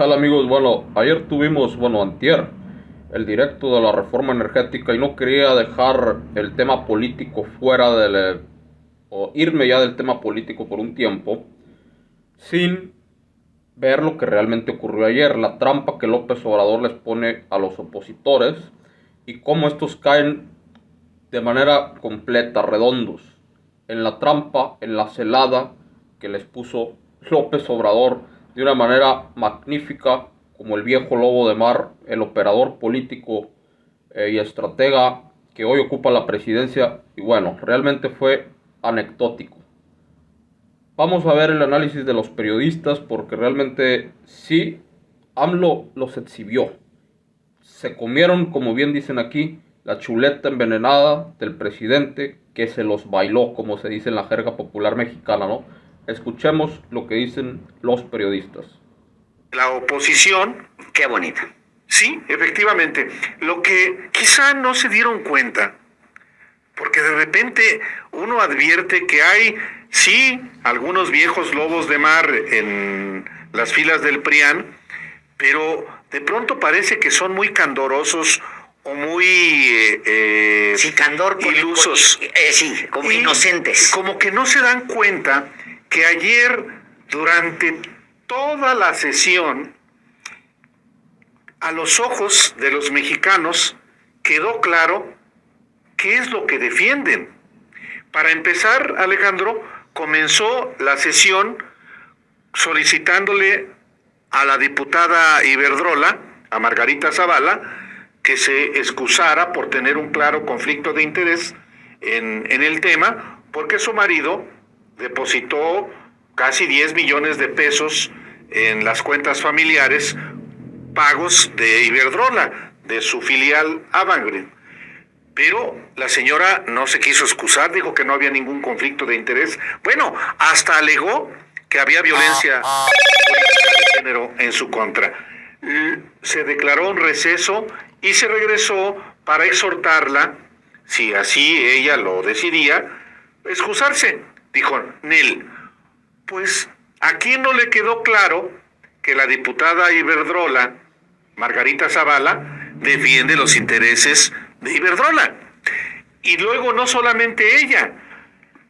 tal amigos? Bueno, ayer tuvimos, antier, el directo de la reforma energética y no quería dejar el tema político fuera o irme ya del tema político por un tiempo, sin ver lo que realmente ocurrió ayer, la trampa que López Obrador les pone a los opositores y cómo estos caen de manera completa, redondos, en la trampa, en la celada que les puso López Obrador de una manera magnífica, como el viejo lobo de mar, el operador político y estratega que hoy ocupa la presidencia. Y bueno, realmente fue anecdótico. Vamos a ver el análisis de los periodistas porque realmente sí, AMLO los exhibió. Se comieron, como bien dicen aquí, la chuleta envenenada del presidente que se los bailó, como se dice en la jerga popular mexicana, ¿no? Escuchemos lo que dicen los periodistas. La oposición, qué bonita. Sí, efectivamente. Lo que quizá no se dieron cuenta, porque de repente uno advierte que hay, sí, algunos viejos lobos de mar en las filas del PRIAN, pero de pronto parece que son muy candorosos o muy sí, candor ilusos. Sí, como inocentes. Como que no se dan cuenta que ayer, durante toda la sesión, a los ojos de los mexicanos quedó claro qué es lo que defienden. Para empezar, Alejandro, comenzó la sesión solicitándole a la diputada Iberdrola, a Margarita Zavala, que se excusara por tener un claro conflicto de interés en el tema, porque su marido depositó casi 10 millones de pesos en las cuentas familiares pagos de Iberdrola, de su filial Avangrid. Pero la señora no se quiso excusar, dijo que no había ningún conflicto de interés. Bueno, hasta alegó que había violencia política de género en su contra. Se declaró un receso y se regresó para exhortarla, si así ella lo decidía, excusarse. Dijo, Nel, pues ¿a quién no le quedó claro que la diputada Iberdrola, Margarita Zavala, defiende los intereses de Iberdrola? Y luego no solamente ella,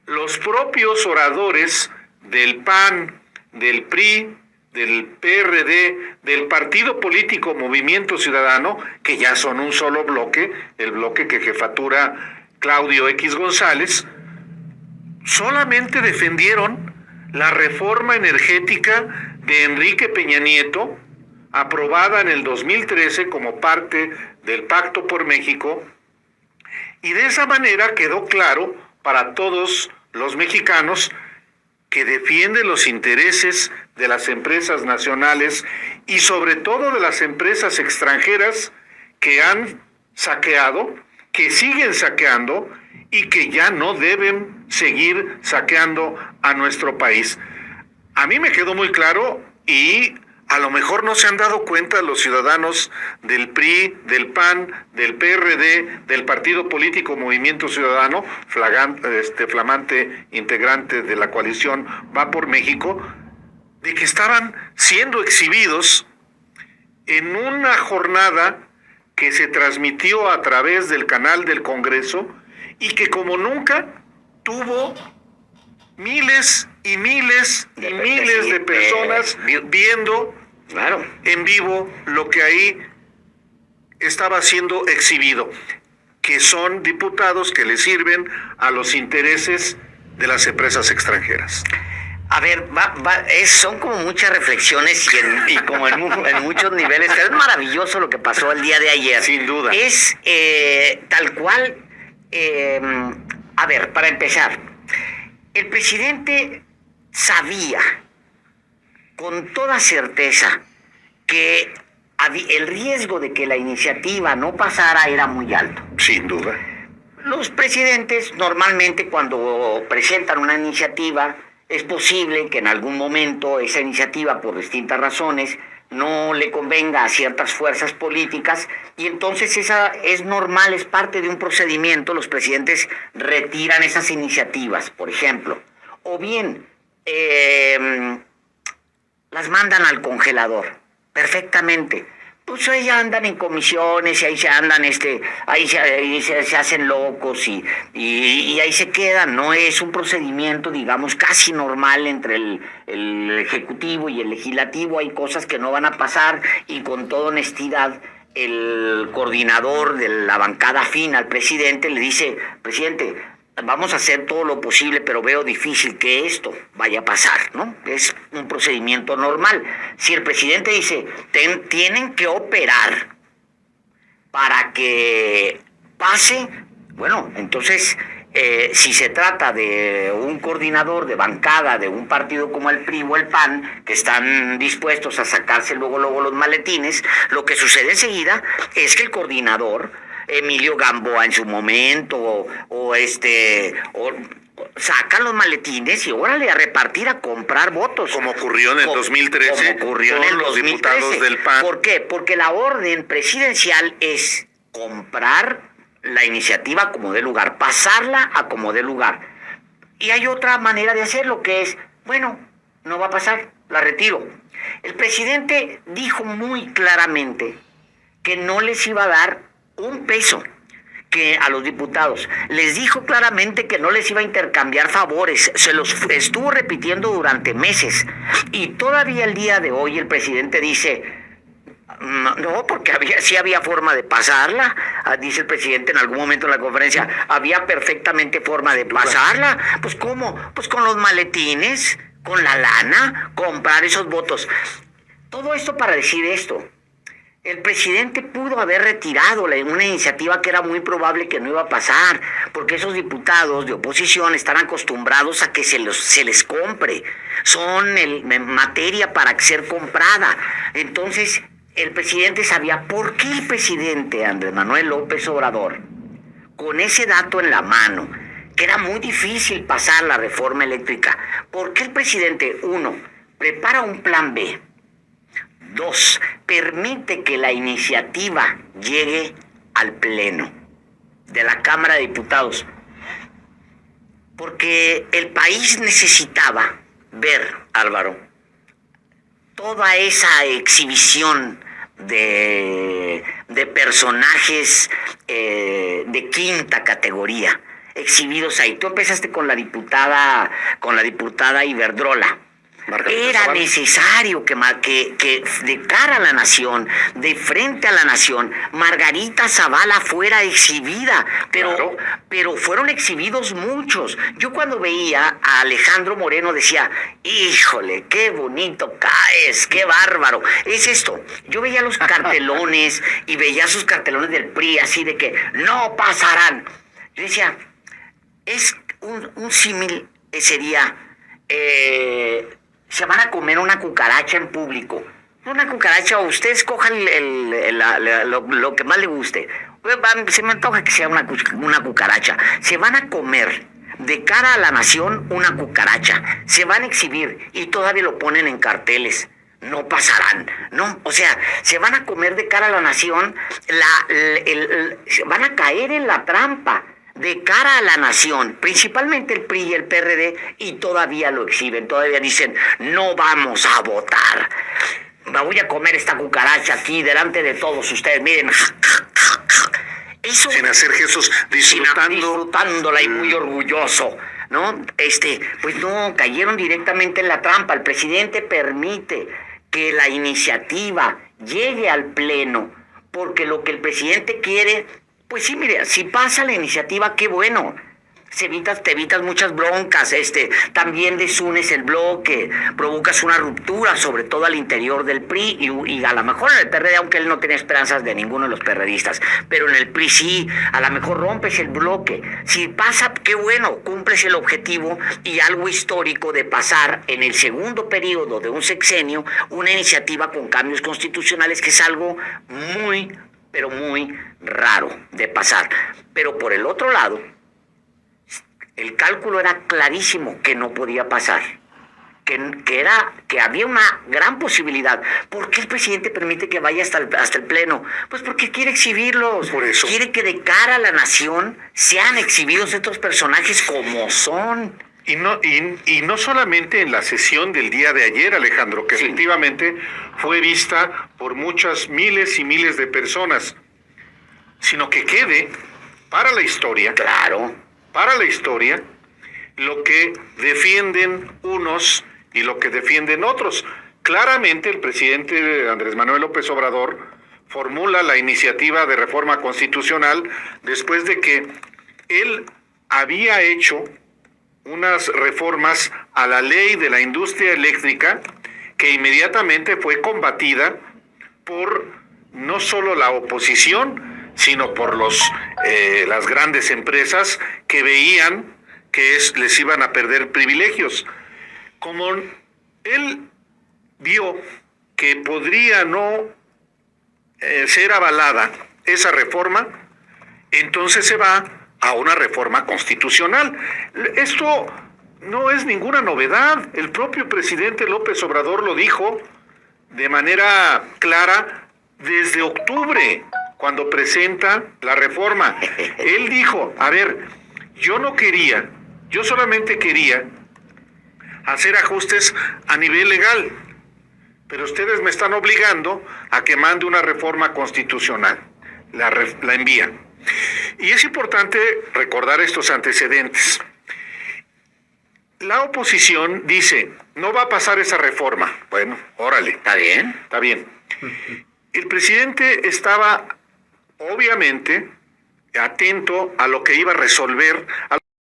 los propios oradores del PAN, del PRI, del PRD, del partido político Movimiento Ciudadano, que ya son un solo bloque, el bloque que jefatura Claudio X González, solamente defendieron la reforma energética de Enrique Peña Nieto, aprobada en el 2013 como parte del Pacto por México, y de esa manera quedó claro para todos los mexicanos que defiende los intereses de las empresas nacionales y sobre todo de las empresas extranjeras que han saqueado, que siguen saqueando y que ya no deben seguir saqueando a nuestro país. A mí me quedó muy claro y a lo mejor no se han dado cuenta los ciudadanos del PRI, del PAN, del PRD, del Partido Político Movimiento Ciudadano, flamante integrante de la coalición Va por México, de que estaban siendo exhibidos en una jornada que se transmitió a través del canal del Congreso y que como nunca tuvo miles y miles y miles de personas viendo en vivo lo que ahí estaba siendo exhibido, que son diputados que le sirven a los intereses de las empresas extranjeras. A ver, son como muchas reflexiones y como en muchos niveles. Es maravilloso lo que pasó el día de ayer. Sin duda. Es tal cual. A ver, para empezar, el presidente sabía con toda certeza que el riesgo de que la iniciativa no pasara era muy alto. Sin duda. Los presidentes normalmente cuando presentan una iniciativa es posible que en algún momento esa iniciativa, por distintas razones, no le convenga a ciertas fuerzas políticas y entonces esa es normal, es parte de un procedimiento. Los presidentes retiran esas iniciativas, por ejemplo, o bien las mandan al congelador. perfectamente. Pues ahí andan en comisiones y ahí se andan, ahí se hacen locos y ahí se quedan. No es un procedimiento, digamos, casi normal entre el Ejecutivo y el Legislativo. Hay cosas que no van a pasar y con toda honestidad el coordinador de la bancada afín al presidente le dice: presidente, vamos a hacer todo lo posible, pero veo difícil que esto vaya a pasar, ¿no? Es un procedimiento normal. Si el presidente dice, tienen que operar para que pase, bueno, entonces, si se trata de un coordinador de bancada de un partido como el PRI o el PAN, que están dispuestos a sacarse luego los maletines, lo que sucede enseguida es que el coordinador, Emilio Gamboa en su momento, sacan los maletines y órale a repartir, a comprar votos. Como ocurrió en el 2013 como ocurrió en el con los 2013. diputados del PAN. ¿Por qué? Porque la orden presidencial es comprar la iniciativa como dé lugar, pasarla a como dé lugar. Y hay otra manera de hacerlo, que es, bueno, no va a pasar, la retiro. El presidente dijo muy claramente que no les iba a dar un peso que a los diputados. Les dijo claramente que no les iba a intercambiar favores. Se los estuvo repitiendo durante meses. Y todavía el día de hoy el presidente dice: no, porque sí había forma de pasarla. Dice el presidente en algún momento en la conferencia: había perfectamente forma de pasarla. Pues ¿cómo? Pues con los maletines, con la lana, comprar esos votos. Todo esto para decir esto: el presidente pudo haber retirado una iniciativa que era muy probable que no iba a pasar, porque esos diputados de oposición están acostumbrados a que se les compre. Son materia para ser comprada. Entonces, el presidente sabía. ¿Por qué el presidente Andrés Manuel López Obrador, con ese dato en la mano, que era muy difícil pasar la reforma eléctrica, por qué el presidente, uno, prepara un plan B? Dos, permite que la iniciativa llegue al Pleno de la Cámara de Diputados? Porque el país necesitaba ver, Álvaro, toda esa exhibición de personajes de quinta categoría exhibidos ahí. Tú empezaste con la diputada Iberdrola. Era necesario que de cara a la nación, de frente a la nación, Margarita Zavala fuera exhibida, pero fueron exhibidos muchos. Yo cuando veía a Alejandro Moreno decía: híjole, qué bonito caes, qué bárbaro. Es esto, yo veía los cartelones y veía sus cartelones del PRI así de que no pasarán. Yo decía, es un símil sería... se van a comer una cucaracha en público. Una cucaracha, o usted escoja lo que más le guste. Se me antoja que sea una cucaracha. Se van a comer de cara a la nación una cucaracha. Se van a exhibir y todavía lo ponen en carteles. No pasarán, ¿no? O sea, se van a comer de cara a la nación, van a caer en la trampa de cara a la nación, principalmente el PRI y el PRD, y todavía lo exhiben, todavía dicen: no vamos a votar. Me voy a comer esta cucaracha aquí delante de todos ustedes, miren. Eso, sin hacer gestos, disfrutándola y muy orgulloso, ¿no? Pues no, cayeron directamente en la trampa. El presidente permite que la iniciativa llegue al Pleno, porque lo que el presidente quiere... Pues sí, mire, si pasa la iniciativa, qué bueno. Te evitas muchas broncas, también desunes el bloque, provocas una ruptura, sobre todo al interior del PRI y a lo mejor en el PRD, aunque él no tiene esperanzas de ninguno de los perredistas, pero en el PRI sí, a lo mejor rompes el bloque. Si pasa, qué bueno, cumples el objetivo y algo histórico de pasar en el segundo periodo de un sexenio una iniciativa con cambios constitucionales, que es algo muy, pero muy raro de pasar. Pero por el otro lado, el cálculo era clarísimo que no podía pasar, que había una gran posibilidad. ¿Por qué el presidente permite que vaya hasta el Pleno? Pues porque quiere exhibirlos. Por eso. Quiere que de cara a la nación sean exhibidos estos personajes como son. Y no solamente en la sesión del día de ayer, Alejandro, que efectivamente fue vista por muchas miles y miles de personas, sino que quede para la historia, para la historia, lo que defienden unos y lo que defienden otros. Claramente el presidente Andrés Manuel López Obrador formula la iniciativa de reforma constitucional después de que él había hecho unas reformas a la ley de la industria eléctrica que inmediatamente fue combatida por no solo la oposición, sino por las grandes empresas que veían que les iban a perder privilegios. Como él vio que podría no ser avalada esa reforma, entonces se va a una reforma constitucional. Esto no es ninguna novedad. El propio presidente López Obrador lo dijo de manera clara desde octubre, cuando presenta la reforma. Él dijo, a ver, yo solamente quería hacer ajustes a nivel legal, pero ustedes me están obligando a que mande una reforma constitucional. La envía. Y es importante recordar estos antecedentes. La oposición dice, no va a pasar esa reforma. Bueno, órale. ¿Está bien? Está bien. El presidente estaba, obviamente, atento a lo que iba a resolver,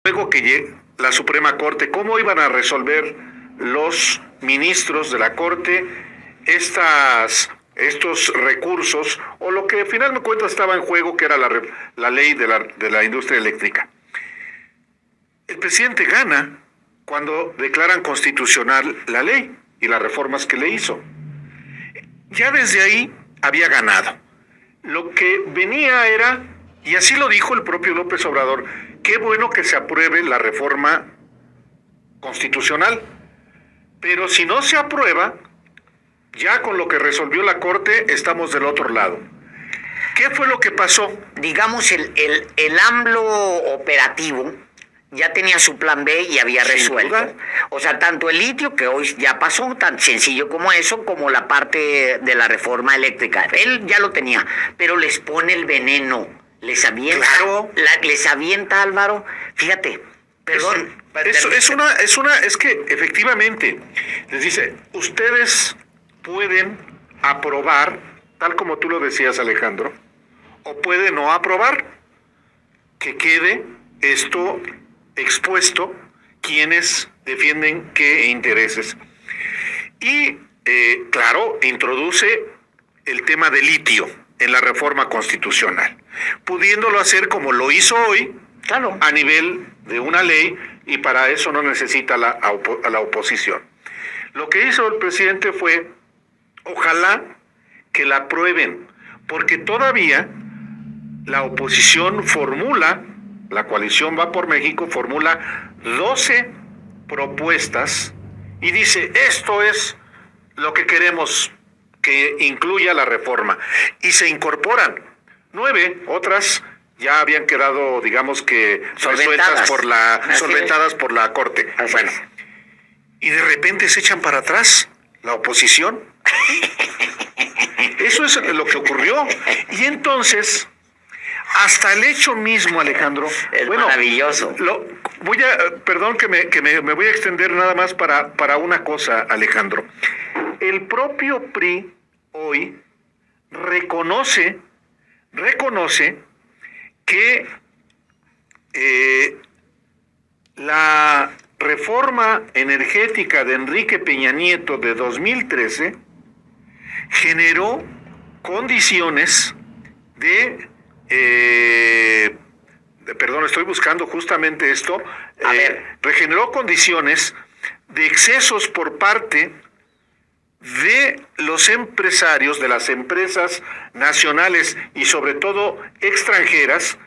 luego que llegue la Suprema Corte, cómo iban a resolver los ministros de la Corte estos recursos, o lo que al final de cuentas estaba en juego, que era la ley de la industria eléctrica. El presidente gana cuando declaran constitucional la ley y las reformas que le hizo. Ya desde ahí había ganado. Lo que venía era, y así lo dijo el propio López Obrador, qué bueno que se apruebe la reforma constitucional, pero si no se aprueba, ya con lo que resolvió la Corte, estamos del otro lado. ¿Qué fue lo que pasó? Digamos, el AMLO operativo ya tenía su plan B y había resuelto. O sea, tanto el litio, que hoy ya pasó, tan sencillo como eso, como la parte de la reforma eléctrica. Él ya lo tenía, pero les pone el veneno, les avienta, les avienta, Álvaro. Fíjate, perdón. Es que efectivamente les dice, ustedes pueden aprobar, tal como tú lo decías, Alejandro, o pueden no aprobar, que quede esto expuesto quienes defienden qué intereses. Y, claro, introduce el tema del litio en la reforma constitucional, pudiéndolo hacer como lo hizo hoy, a nivel de una ley, y para eso no necesita a la oposición. Lo que hizo el presidente fue, ojalá que la aprueben, porque todavía la oposición formula, la coalición Va por México formula 12 propuestas y dice, esto es lo que queremos que incluya la reforma. Y se incorporan 9, otras ya habían quedado, digamos que solventadas por la Corte. Bueno, y de repente se echan para atrás la oposición. Eso es lo que ocurrió. Y entonces, hasta el hecho mismo, Alejandro, es maravilloso. Perdón que me voy a extender nada más para una cosa, Alejandro. El propio PRI hoy reconoce que la reforma energética de Enrique Peña Nieto de 2013 generó condiciones perdón, estoy buscando justamente esto, regeneró condiciones de excesos por parte de los empresarios, de las empresas nacionales y sobre todo extranjeras,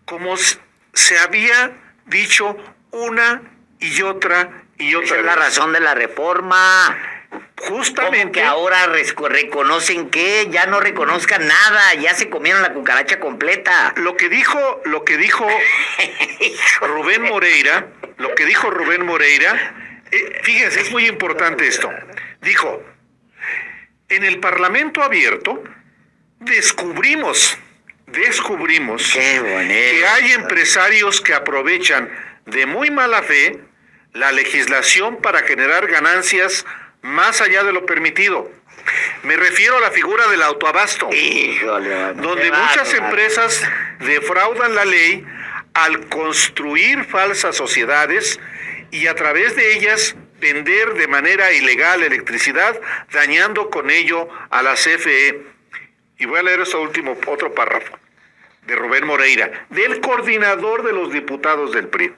como se había dicho una y otra y otra Esa vez. es la razón de la reforma. justamente... Como que ahora reconocen que ya no reconozcan nada, ya se comieron la cucaracha completa. Lo que dijo Rubén Moreira, fíjense, es muy importante esto. Dijo, en el Parlamento abierto descubrimos que hay empresarios que aprovechan de muy mala fe la legislación para generar ganancias más allá de lo permitido. Me refiero a la figura del autoabasto, donde muchas empresas defraudan la ley al construir falsas sociedades y a través de ellas vender de manera ilegal electricidad, dañando con ello a la CFE. Y voy a leer otro párrafo de Rubén Moreira, del coordinador de los diputados del PRI.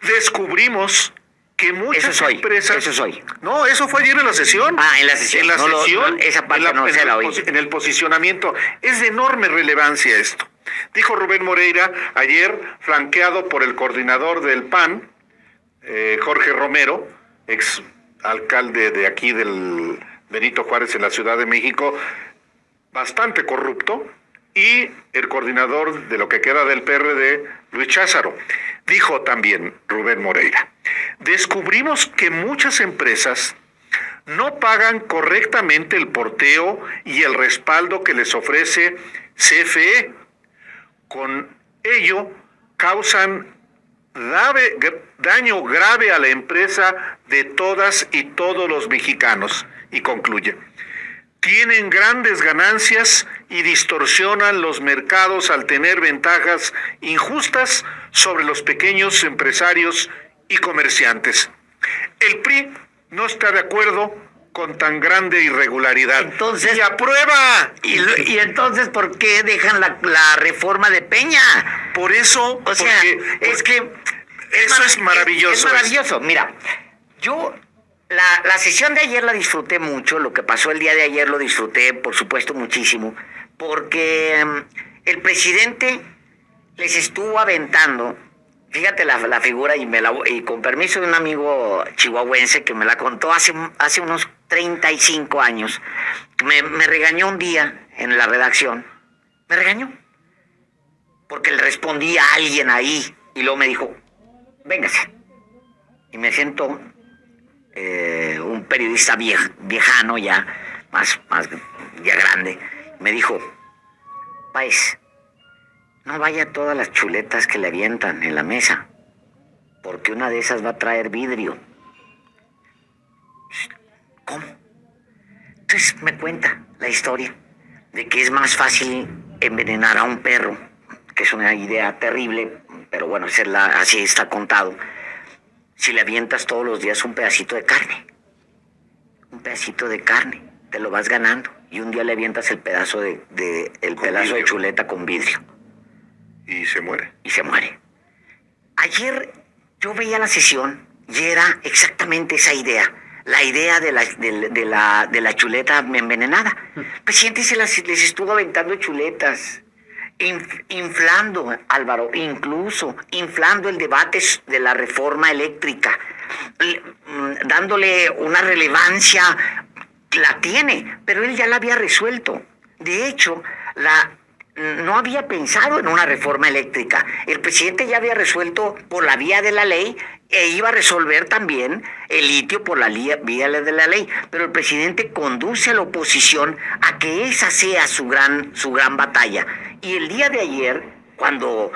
Descubrimos que muchas empresas... Eso soy. No, eso fue ayer en la sesión. En la sesión. Esa parte no se la oí. En el posicionamiento. Es de enorme relevancia esto. Dijo Rubén Moreira ayer, flanqueado por el coordinador del PAN, Jorge Romero, ex alcalde de aquí del Benito Juárez en la Ciudad de México, bastante corrupto, y el coordinador de lo que queda del PRD, Luis Cházaro. Dijo también Rubén Moreira, descubrimos que muchas empresas no pagan correctamente el porteo y el respaldo que les ofrece CFE. Con ello causan daño grave a la empresa de todas y todos los mexicanos. Y concluye, tienen grandes ganancias y distorsionan los mercados al tener ventajas injustas sobre los pequeños empresarios y comerciantes. El PRI no está de acuerdo con tan grande irregularidad. Entonces, ¡y aprueba! ¿Y entonces por qué dejan la reforma de Peña? Por eso, o sea, es que... Eso es maravilloso. Es maravilloso. Mira, yo... La sesión de ayer la disfruté mucho, lo que pasó el día de ayer lo disfruté, por supuesto, muchísimo, porque el presidente les estuvo aventando, fíjate la figura, y con permiso de un amigo chihuahuense que me la contó hace unos 35 años, me regañó un día en la redacción, me regañó, porque le respondí a alguien ahí, y luego me dijo, véngase, y me sentó. Un periodista viejano ya, más ya grande, me dijo, Páez, no vaya todas las chuletas que le avientan en la mesa, porque una de esas va a traer vidrio. ¿Cómo? Entonces me cuenta la historia de que es más fácil envenenar a un perro, que es una idea terrible, pero bueno, así está contado. Si le avientas todos los días un pedacito de carne, te lo vas ganando. Y un día le avientas el pedazo de chuleta con vidrio. Y se muere. Ayer yo veía la sesión y era exactamente esa idea. La idea de la chuleta envenenada. El presidente les estuvo aventando chuletas. Inflando, Álvaro, incluso inflando el debate de la reforma eléctrica, dándole una relevancia, la tiene, pero él ya la había resuelto. De hecho, no había pensado en una reforma eléctrica. El presidente ya había resuelto por la vía de la ley e iba a resolver también el litio por la vía de la ley. Pero el presidente conduce a la oposición a que esa sea su gran batalla. Y el día de ayer, cuando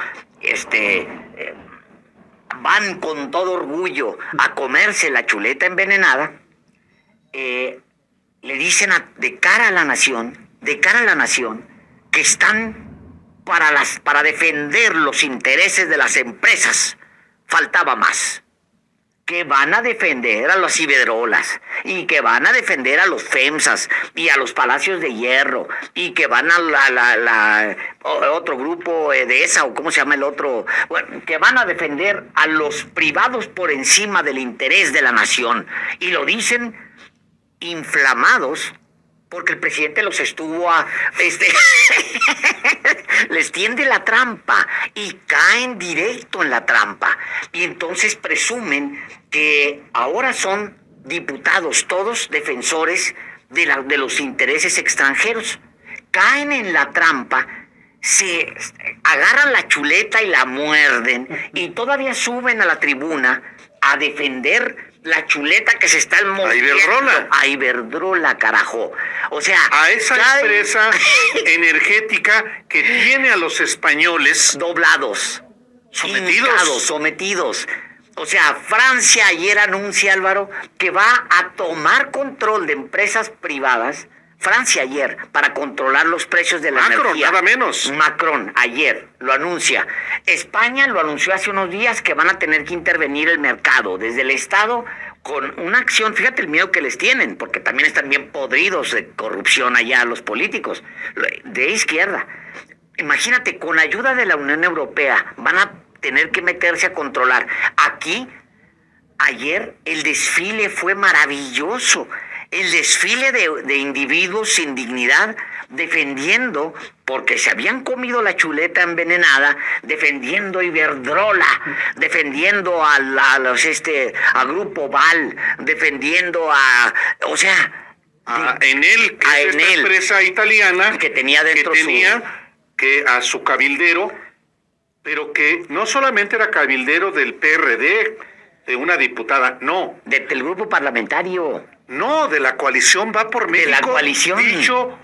van con todo orgullo a comerse la chuleta envenenada, le dicen de cara a la nación, que están para defender los intereses de las empresas. Faltaba más. Que van a defender a las Iberdrolas, y que van a defender a los FEMSAs y a los Palacios de Hierro, y que van a otro grupo de esa, o cómo se llama el otro, bueno, que van a defender a los privados por encima del interés de la nación. Y lo dicen inflamados porque el presidente los estuvo les tiende la trampa y caen directo en la trampa. Y entonces presumen que ahora son diputados, todos defensores de los intereses extranjeros. Caen en la trampa, se agarran la chuleta y la muerden y todavía suben a la tribuna a defender la chuleta que se está moviendo. A Iberdrola, carajo. O sea, a esa empresa energética que tiene a los españoles doblados, sometidos. O sea, Francia ayer anuncia, Álvaro, que va a tomar control de empresas privadas. Francia ayer, para controlar los precios de la energía. Nada menos. Macron ayer lo anuncia. España lo anunció hace unos días que van a tener que intervenir el mercado desde el Estado con una acción. Fíjate el miedo que les tienen, porque también están bien podridos de corrupción allá los políticos de izquierda. Imagínate, con ayuda de la Unión Europea van a tener que meterse a controlar. Aquí, ayer, el desfile fue maravilloso. El desfile de individuos sin dignidad defendiendo, porque se habían comido la chuleta envenenada, defendiendo a Iberdrola, defendiendo a Grupo Val, defendiendo a Enel, que es esta empresa italiana que tenía dentro que a su cabildero, pero que no solamente era cabildero del PRD, de una diputada, no. Del grupo parlamentario. No, de la coalición Va por México. De la coalición. Dicho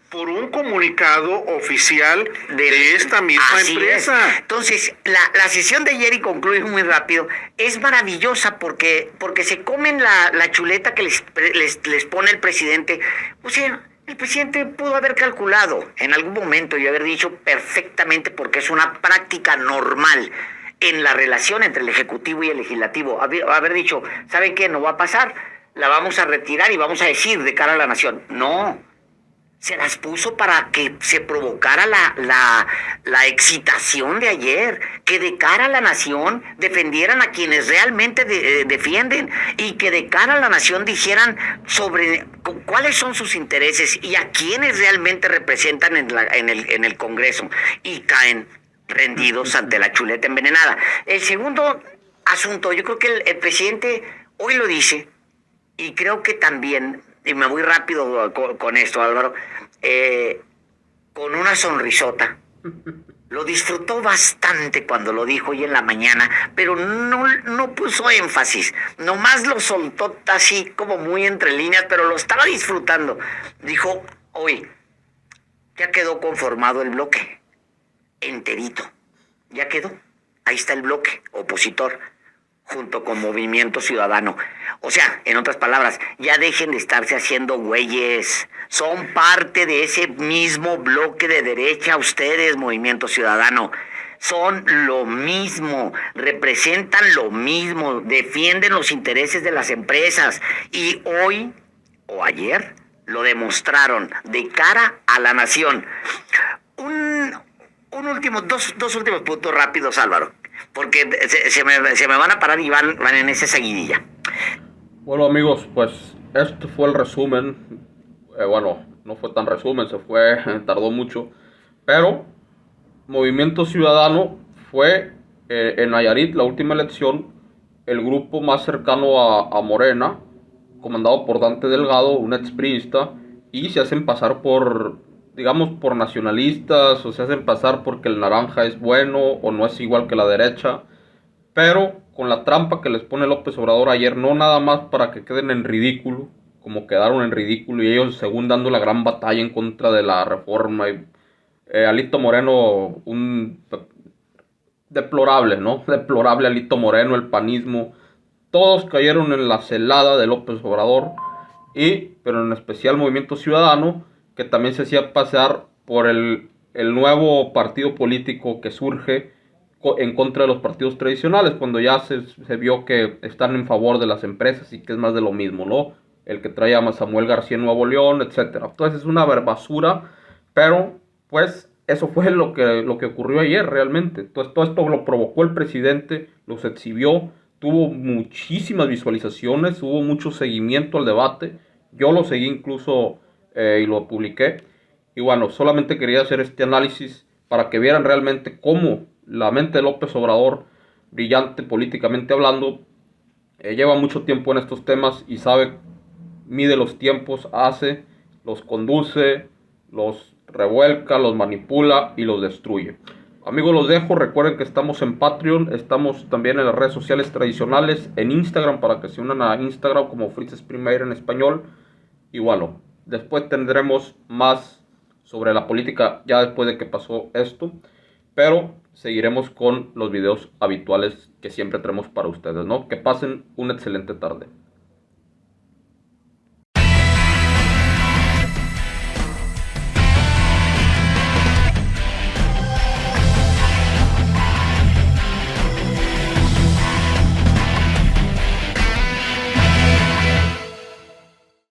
por un comunicado oficial de esta misma empresa. Es. Entonces, la sesión de ayer, y concluye muy rápido, es maravillosa porque se comen la chuleta que les pone el presidente. O sea, el presidente pudo haber calculado en algún momento y haber dicho perfectamente, porque es una práctica normal en la relación entre el Ejecutivo y el Legislativo, haber dicho, ¿saben qué? No va a pasar, la vamos a retirar y vamos a decir de cara a la nación. No, se las puso para que se provocara la excitación de ayer, que de cara a la nación defendieran a quienes realmente defienden y que de cara a la nación dijeran sobre cuáles son sus intereses y a quienes realmente representan en el Congreso, y caen rendidos ante la chuleta envenenada. El segundo asunto, yo creo que el presidente hoy lo dice, y creo que también, y me voy rápido con esto, Álvaro, con una sonrisota. Lo disfrutó bastante cuando lo dijo hoy en la mañana, pero no puso énfasis, nomás lo soltó así como muy entre líneas, pero lo estaba disfrutando. Dijo, hoy ya quedó conformado el bloque, enterito, ya quedó, ahí está el bloque opositor, junto con Movimiento Ciudadano. O sea, en otras palabras, ya dejen de estarse haciendo güeyes. Son parte de ese mismo bloque de derecha ustedes, Movimiento Ciudadano. Son lo mismo, representan lo mismo, defienden los intereses de las empresas. Y hoy, o ayer, lo demostraron de cara a la nación. Dos últimos puntos rápidos, Álvaro, porque se me van a parar y van en esa seguidilla. Bueno, amigos, pues este fue el resumen. Bueno, no fue tan resumen, tardó mucho, pero Movimiento Ciudadano fue en Nayarit, la última elección, el grupo más cercano a Morena, comandado por Dante Delgado, un expriista, y se hacen pasar por nacionalistas, o se hacen pasar porque el naranja es bueno o no es igual que la derecha, pero con la trampa que les pone López Obrador ayer, no nada más para que queden en ridículo, como quedaron en ridículo, y ellos según dando la gran batalla en contra de la reforma, y Alito Moreno, un deplorable, ¿no? Deplorable Alito Moreno, el panismo, todos cayeron en la celada de López Obrador, pero en especial Movimiento Ciudadano, que también se hacía pasar por el nuevo partido político que surge en contra de los partidos tradicionales, cuando ya se vio que están en favor de las empresas y que es más de lo mismo, ¿no? El que trae a Samuel García en Nuevo León, etc. Entonces es una basura, pero pues eso fue lo que ocurrió ayer realmente. Entonces todo esto lo provocó el presidente, los exhibió, tuvo muchísimas visualizaciones, hubo mucho seguimiento al debate, yo lo seguí incluso y lo publiqué. Y bueno, solamente quería hacer este análisis para que vieran realmente cómo la mente de López Obrador, brillante políticamente hablando, lleva mucho tiempo en estos temas y mide los tiempos, los conduce, los revuelca, los manipula y los destruye. Amigos, los dejo. Recuerden que estamos en Patreon, estamos también en las redes sociales tradicionales, en Instagram, para que se unan a Instagram como Fritz Primeira en español. Y bueno, después tendremos más sobre la política ya después de que pasó esto, pero seguiremos con los videos habituales que siempre tenemos para ustedes, ¿no? Que pasen una excelente tarde.